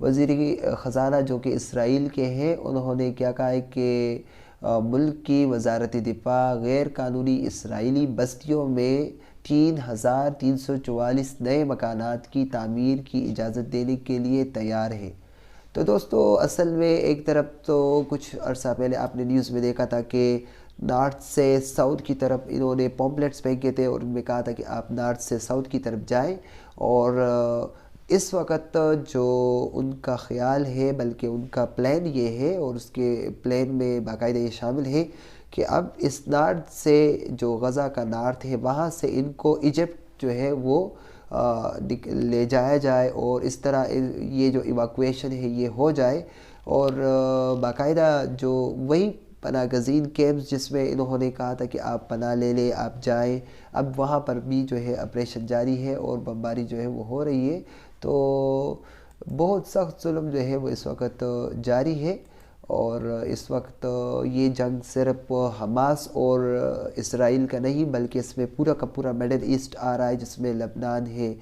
وزیر خزانہ جو کہ اسرائیل کے ہیں، انہوں نے کیا کہا ہے کہ ملک کی وزارت دفاع غیر قانونی اسرائیلی بستیوں میں 3,344 نئے مکانات کی تعمیر کی اجازت دینے کے لیے تیار ہے۔ تو دوستو اصل میں ایک طرف تو کچھ عرصہ پہلے آپ نے نیوز میں دیکھا تھا کہ نارتھ سے ساؤتھ کی طرف انہوں نے پمپلیٹس پھینکے تھے اور ان میں کہا تھا کہ آپ نارتھ سے ساؤتھ کی طرف جائیں، اور اس وقت جو ان کا خیال ہے، بلکہ ان کا پلان یہ ہے، اور اس کے پلان میں باقاعدہ یہ شامل ہے کہ اب اس نارتھ سے جو غزہ کا نارتھ ہے وہاں سے ان کو ایجپٹ جو ہے وہ لے جایا جائے، اور اس طرح یہ جو ایواکویشن ہے یہ ہو جائے، اور باقاعدہ جو وہی پناہ گزین کیمپس جس میں انہوں نے کہا تھا کہ آپ پناہ لے لیں، آپ جائیں، اب وہاں پر بھی جو ہے آپریشن جاری ہے اور بمباری جو ہے وہ ہو رہی ہے۔ تو بہت سخت ظلم جو ہے وہ اس وقت جاری ہے، اور اس وقت یہ جنگ صرف حماس اور اسرائیل کا نہیں بلکہ اس میں پورا کا پورا مڈل ایسٹ آ رہا ہے، جس میں لبنان ہے،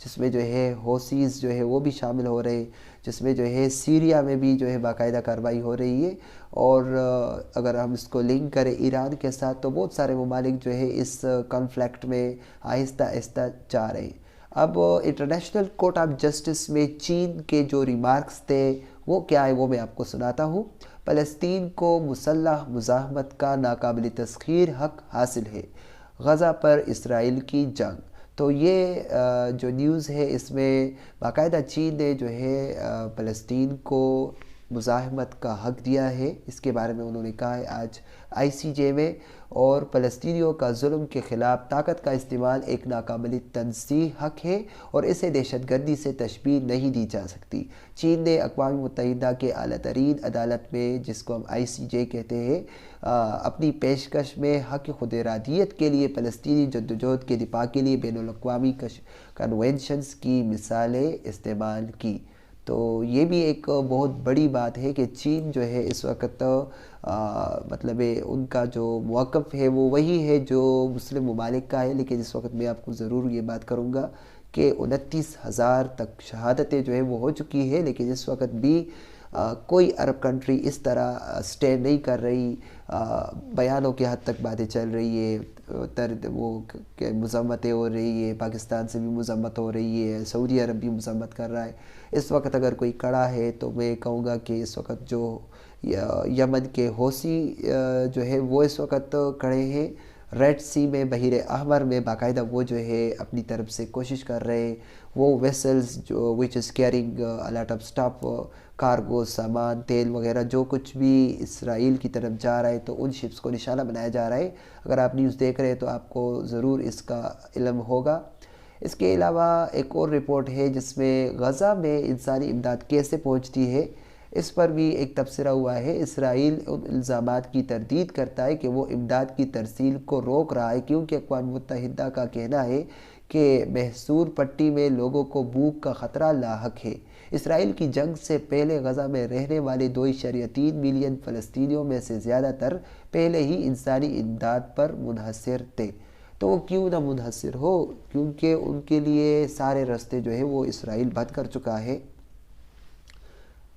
جس میں جو ہے حوثیز جو ہے وہ بھی شامل ہو رہے ہیں، جس میں جو ہے سیریا میں بھی جو ہے باقاعدہ کارروائی ہو رہی ہے، اور اگر ہم اس کو لنک کریں ایران کے ساتھ تو بہت سارے ممالک جو ہے اس کانفلکٹ میں آہستہ آہستہ جا رہے ہیں۔ اب انٹرنیشنل کورٹ آف جسٹس میں چین کے جو ریمارکس تھے وہ کیا ہے وہ میں آپ کو سناتا ہوں۔ فلسطین کو مسلح مزاحمت کا ناقابل تسخیر حق حاصل ہے، غزہ پر اسرائیل کی جنگ۔ تو یہ جو نیوز ہے اس میں باقاعدہ چین نے جو ہے فلسطین کو مزاحمت کا حق دیا ہے، اس کے بارے میں انہوں نے کہا ہے آج ICJ میں، اور فلسطینیوں کا ظلم کے خلاف طاقت کا استعمال ایک ناقابل تنزیہ حق ہے اور اسے دہشت گردی سے تشبیہ نہیں دی جا سکتی۔ چین نے اقوام متحدہ کے اعلیٰ ترین عدالت میں، جس کو ہم ICJ کہتے ہیں، اپنی پیشکش میں حق خود ارادیت کے لیے فلسطینی جدوجہد کے دفاع کے لیے بین الاقوامی کنونشنز کی مثالیں استعمال کی۔ تو یہ بھی ایک بہت بڑی بات ہے کہ چین جو ہے اس وقت مطلب ان کا جو موقف ہے وہ وہی ہے جو مسلم ممالک کا ہے، لیکن اس وقت میں آپ کو ضرور یہ بات کروں گا کہ 29,000 تک شہادتیں جو ہے وہ ہو چکی ہے، لیکن اس وقت بھی کوئی عرب کنٹری اس طرح سٹینڈ نہیں کر رہی، بیانوں کے حد تک باتیں چل رہی ہے، وہ مذمتیں ہو رہی ہے، پاکستان سے بھی مذمت ہو رہی ہے، سعودی عرب بھی مذمت کر رہا ہے۔ اس وقت اگر کوئی کڑا ہے تو میں کہوں گا کہ اس وقت جو یمن کے حوثی جو ہے وہ اس وقت کھڑے ہیں ریڈ سی میں، بحیر احمر میں، باقاعدہ وہ جو ہے اپنی طرف سے کوشش کر رہے ہیں، وہ ویسلز جو which is carrying lot of staff, cargo, سامان، تیل وغیرہ جو کچھ بھی اسرائیل کی طرف جا رہا ہے تو ان شپس کو نشانہ بنایا جا رہا ہے۔ اگر آپ نیوز دیکھ رہے ہیں تو آپ کو ضرور اس کا علم ہوگا۔ اس کے علاوہ ایک اور رپورٹ ہے جس میں غزہ میں انسانی امداد کیسے پہنچتی ہے، اس پر بھی ایک تبصرہ ہوا ہے۔ اسرائیل ان الزامات کی تردید کرتا ہے کہ وہ امداد کی ترسیل کو روک رہا ہے، کیونکہ اقوام متحدہ کا کہنا ہے کہ محصور پٹی میں لوگوں کو بھوک کا خطرہ لاحق ہے۔ اسرائیل کی جنگ سے پہلے غزہ میں رہنے والے 2.3 ملین فلسطینیوں میں سے زیادہ تر پہلے ہی انسانی امداد پر منحصر تھے۔ تو وہ کیوں نہ منحصر ہو، کیونکہ ان کے لیے سارے راستے جو ہے وہ اسرائیل بند کر چکا ہے۔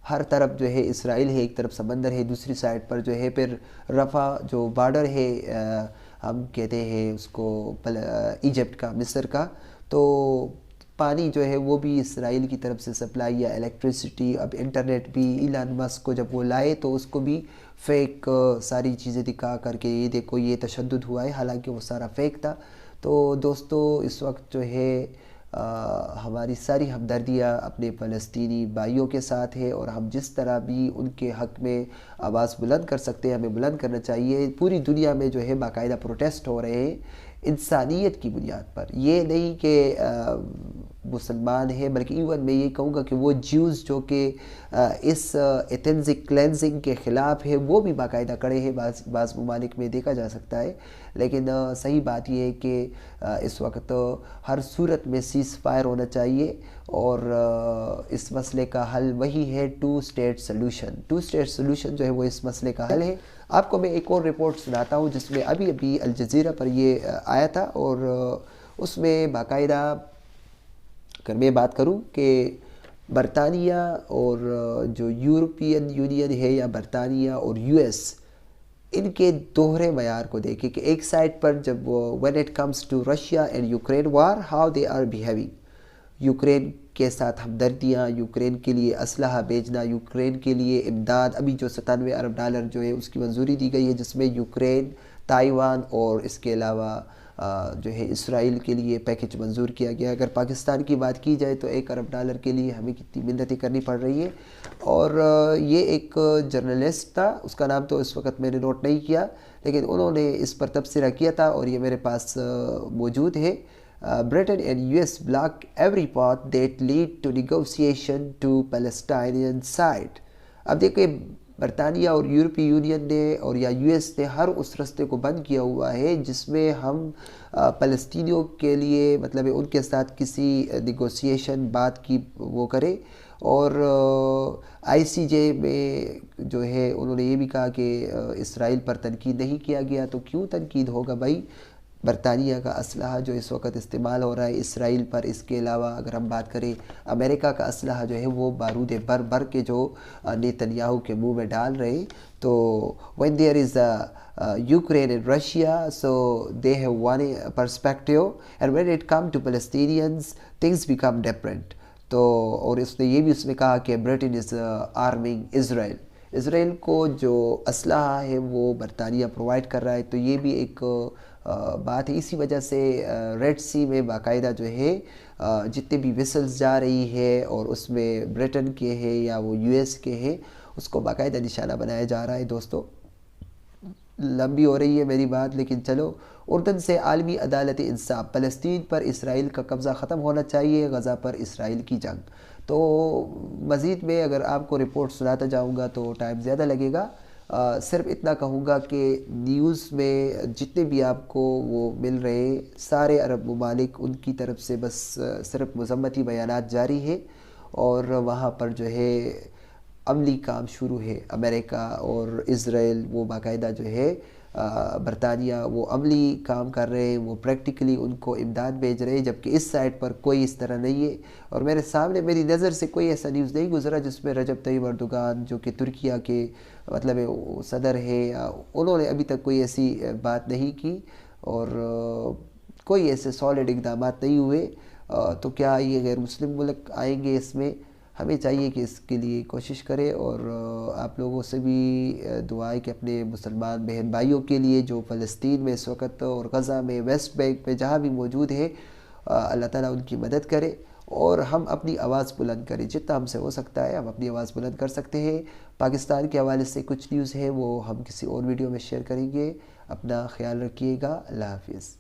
ہر طرف جو ہے اسرائیل ہے، ایک طرف سمندر ہے، دوسری سائڈ پر جو ہے پھر رفح جو بارڈر ہے، ہم کہتے ہیں اس کو ایجپٹ کا، مصر کا، تو پانی جو ہے وہ بھی اسرائیل کی طرف سے سپلائی یا الیکٹریسٹی، اب انٹرنیٹ بھی ایلان مسک کو جب وہ لائے تو اس کو بھی فیک ساری چیزیں دکھا کر کے یہ دیکھو یہ تشدد ہوا ہے، حالانکہ وہ سارا فیک تھا۔ تو دوستو اس وقت جو ہے ہماری ساری ہمدردیاں اپنے فلسطینی بھائیوں کے ساتھ ہے، اور ہم جس طرح بھی ان کے حق میں آواز بلند کر سکتے ہیں ہمیں بلند کرنا چاہیے۔ پوری دنیا میں جو ہے باقاعدہ پروٹیسٹ ہو رہے ہیں انسانیت کی بنیاد پر، یہ نہیں کہ مسلمان ہیں، بلکہ ایون میں یہ کہوں گا کہ وہ جیوز جو کہ اس ایتھنزک کلینزنگ کے خلاف ہے وہ بھی باقاعدہ کڑے ہیں، بعض ممالک میں دیکھا جا سکتا ہے۔ لیکن صحیح بات یہ ہے کہ اس وقت ہر صورت میں سیز فائر ہونا چاہیے، اور اس مسئلے کا حل وہی ہے 2 اسٹیٹ سلوشن۔ 2 اسٹیٹ سلوشن جو ہے وہ اس مسئلے کا حل ہے۔ آپ کو میں ایک اور رپورٹ سناتا ہوں جس میں ابھی الجزیرہ پر یہ آیا تھا، اور اس میں باقاعدہ اگر میں بات کروں کہ برطانیہ اور جو یورپین یونین ہے یا برطانیہ اور یو ایس، ان کے دوہرے معیار کو دیکھیں کہ ایک سائڈ پر جب when it comes to Russia and Ukraine war how they are behaving، Ukraine کے ساتھ ہمدردیاں، یوکرین کے لیے اسلحہ بھیجنا، یوکرین کے لیے امداد، ابھی جو 97 ارب ڈالر جو ہے اس کی منظوری دی گئی ہے، جس میں یوکرین، تائیوان اور اس کے علاوہ جو ہے اسرائیل کے لیے پیکج منظور کیا گیا۔ اگر پاکستان کی بات کی جائے تو 1 ارب ڈالر کے لیے ہمیں کتنی منتیں کرنی پڑ رہی ہے۔ اور یہ ایک جرنلسٹ تھا، اس کا نام تو اس وقت میں نے نوٹ نہیں کیا، لیکن انہوں نے اس پر تبصرہ کیا تھا اور یہ میرے پاس موجود ہے۔ Britain and US block every path that lead to negotiation to Palestinian side۔ اب دیکھیں برطانیہ اور یورپی یونین نے اور یا یو ایس نے ہر اس رستے کو بند کیا ہوا ہے جس میں ہم فلسطینیوں کے لیے مطلب ان کے ساتھ کسی نیگوسیشن بات کی وہ کرے۔ اور آئی سی جے میں جو ہے انہوں نے یہ بھی کہا کہ اسرائیل پر تنقید نہیں کیا گیا، تو کیوں تنقید ہوگا بھائی؟ برطانیہ کا اسلحہ جو اس وقت استعمال ہو رہا ہے اسرائیل پر، اس کے علاوہ اگر ہم بات کریں امریکہ کا اسلحہ جو ہے وہ بارود بر کے جو نیتنیاہو کے منہ میں ڈال رہے ہیں۔ تو when there is Ukraine and Russia, so they have one perspective, and when it comes to Palestinians things become different۔ تو اور اس نے یہ بھی اس میں کہا کہ Britain is arming Israel، اسرائیل کو جو اسلحہ ہے وہ برطانیہ پرووائڈ کر رہا ہے۔ تو یہ بھی ایک بات ہے، اسی وجہ سے ریڈ سی میں باقاعدہ جو ہے جتنے بھی ویسلز جا رہی ہے اور اس میں برٹن کے ہیں یا وہ یو ایس کے ہیں، اس کو باقاعدہ نشانہ بنایا جا رہا ہے۔ دوستو لمبی ہو رہی ہے میری بات، لیکن چلو، اردن سے عالمی عدالت انصاف، فلسطین پر اسرائیل کا قبضہ ختم ہونا چاہیے، غزہ پر اسرائیل کی جنگ۔ تو مزید میں اگر آپ کو رپورٹ سناتا جاؤں گا تو ٹائم زیادہ لگے گا، صرف اتنا کہوں گا کہ نیوز میں جتنے بھی آپ کو وہ مل رہے سارے عرب ممالک ان کی طرف سے بس صرف مذمتی بیانات جاری ہے، اور وہاں پر جو ہے عملی کام شروع ہے۔ امریکہ اور اسرائیل وہ باقاعدہ جو ہے برطانیہ وہ عملی کام کر رہے ہیں، وہ پریکٹیکلی ان کو امداد بھیج رہے ہیں، جبکہ اس سائٹ پر کوئی اس طرح نہیں ہے۔ اور میرے سامنے میری نظر سے کوئی ایسا نیوز نہیں گزرا جس میں رجب طیب اردوغان جو کہ ترکیہ کے مطلب صدر ہے، انہوں نے ابھی تک کوئی ایسی بات نہیں کی اور کوئی ایسے سالڈ اقدامات نہیں ہوئے۔ تو کیا یہ غیر مسلم ملک آئیں گے اس میں؟ ہمیں چاہیے کہ اس کے لیے کوشش کرے، اور آپ لوگوں سے بھی دعا ہے کہ اپنے مسلمان بہن بھائیوں کے لیے جو فلسطین میں اس وقت اور غزہ میں، ویسٹ بینک میں جہاں بھی موجود ہے، اللہ تعالیٰ ان کی مدد کرے، اور ہم اپنی آواز بلند کریں جتنا ہم سے ہو سکتا ہے۔ ہم اپنی آواز بلند کر سکتے ہیں۔ پاکستان کے حوالے سے کچھ نیوز ہے وہ ہم کسی اور ویڈیو میں شیئر کریں گے۔ اپنا خیال رکھیے گا۔ اللہ حافظ۔